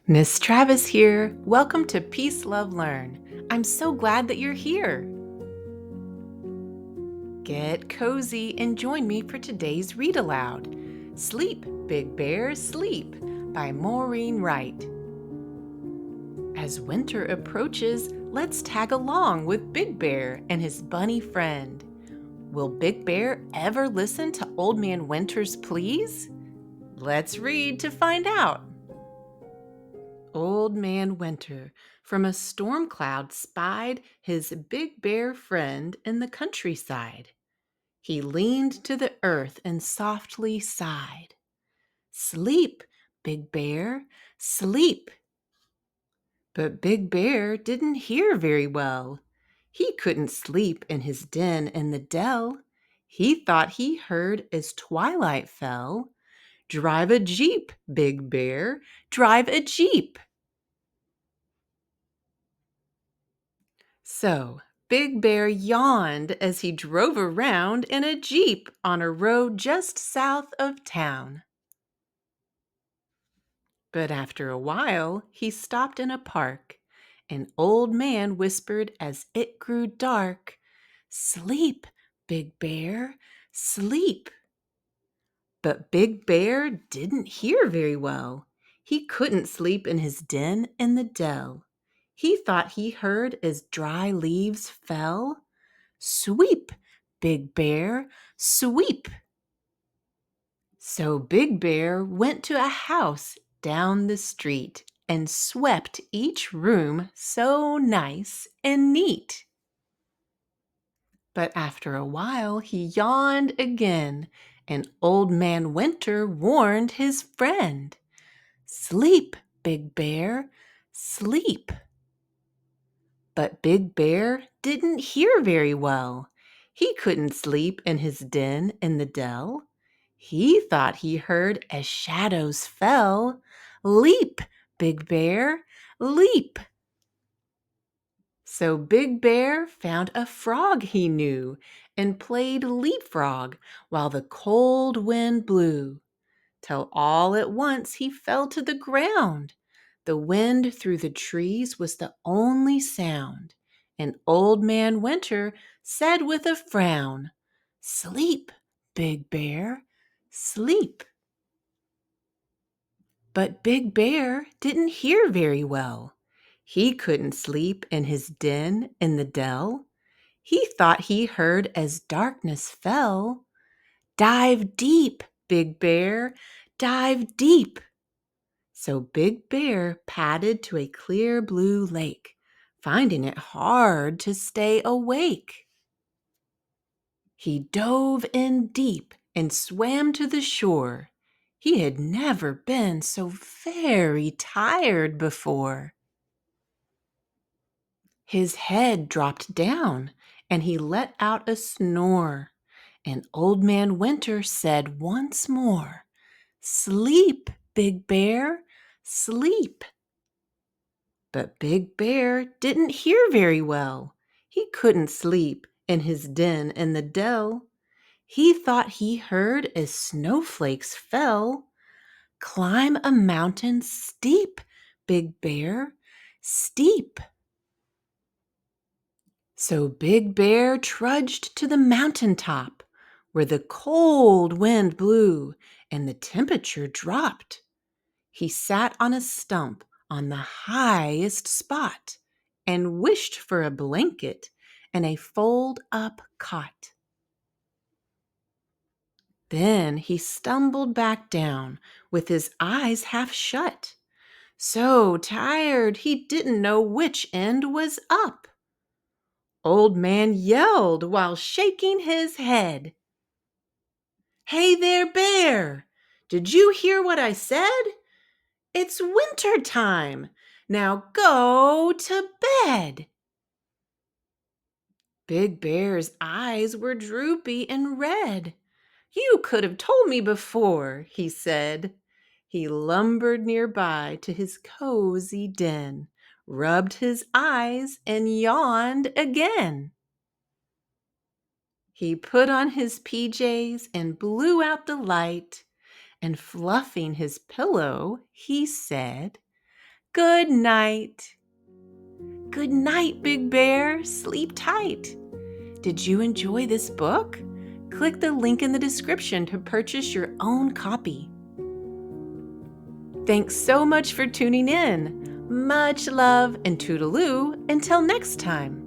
Miss Travis here. Welcome to Peace, Love, Learn. I'm so glad that you're here. Get cozy and join me for today's read aloud. Sleep, Big Bear, Sleep by Maureen Wright. As winter approaches, let's tag along with Big Bear and his bunny friend. Will Big Bear ever listen to Old Man Winter's pleas? Let's read to find out. Old Man Winter from a storm cloud spied his big bear friend in the countryside. He leaned to the earth and softly sighed. Sleep, Big Bear, sleep. But Big Bear didn't hear very well. He couldn't sleep in his den in the dell. He thought he heard as twilight fell. Drive a jeep, Big Bear, drive a jeep. So, Big Bear yawned as he drove around in a Jeep on a road just south of town. But after a while, he stopped in a park. An old man whispered as it grew dark, "Sleep, Big Bear, sleep." But Big Bear didn't hear very well. He couldn't sleep in his den in the dell. He thought he heard as dry leaves fell. Sweep, Big Bear, sweep. So Big Bear went to a house down the street and swept each room so nice and neat. But after a while he yawned again, and Old Man Winter warned his friend, "Sleep, Big Bear, sleep." But Big Bear didn't hear very well. He couldn't sleep in his den in the dell. He thought he heard as shadows fell. Leap, Big Bear, leap. So Big Bear found a frog he knew and played leapfrog while the cold wind blew, till all at once he fell to the ground. The wind through the trees was the only sound, and Old Man Winter said with a frown, "Sleep, Big Bear, sleep." But Big Bear didn't hear very well. He couldn't sleep in his den in the dell. He thought he heard as darkness fell, "Dive deep, Big Bear, dive deep." So Big Bear padded to a clear blue lake, finding it hard to stay awake. He dove in deep and swam to the shore. He had never been so very tired before. His head dropped down and he let out a snore. And Old Man Winter said once more, "Sleep, Big Bear, sleep." But Big Bear didn't hear very well. He couldn't sleep in his den in the dell. He thought he heard as snowflakes fell. "Climb a mountain steep, Big Bear, steep." So Big Bear trudged to the mountain top, where the cold wind blew and the temperature dropped. He sat on a stump on the highest spot and wished for a blanket and a fold-up cot. Then he stumbled back down with his eyes half shut, so tired he didn't know which end was up. Old Man yelled while shaking his head, "Hey there, Bear! Did you hear what I said? It's winter time. Now go to bed." Big Bear's eyes were droopy and red. "You could have told me before," he said. He lumbered nearby to his cozy den, rubbed his eyes, and yawned again. He put on his PJs and blew out the light, and fluffing his pillow, he said, Good night. Good night, Big Bear. Sleep tight. Did you enjoy this book? Click the link in the description to purchase your own copy. Thanks so much for tuning in. Much love and toodaloo until next time.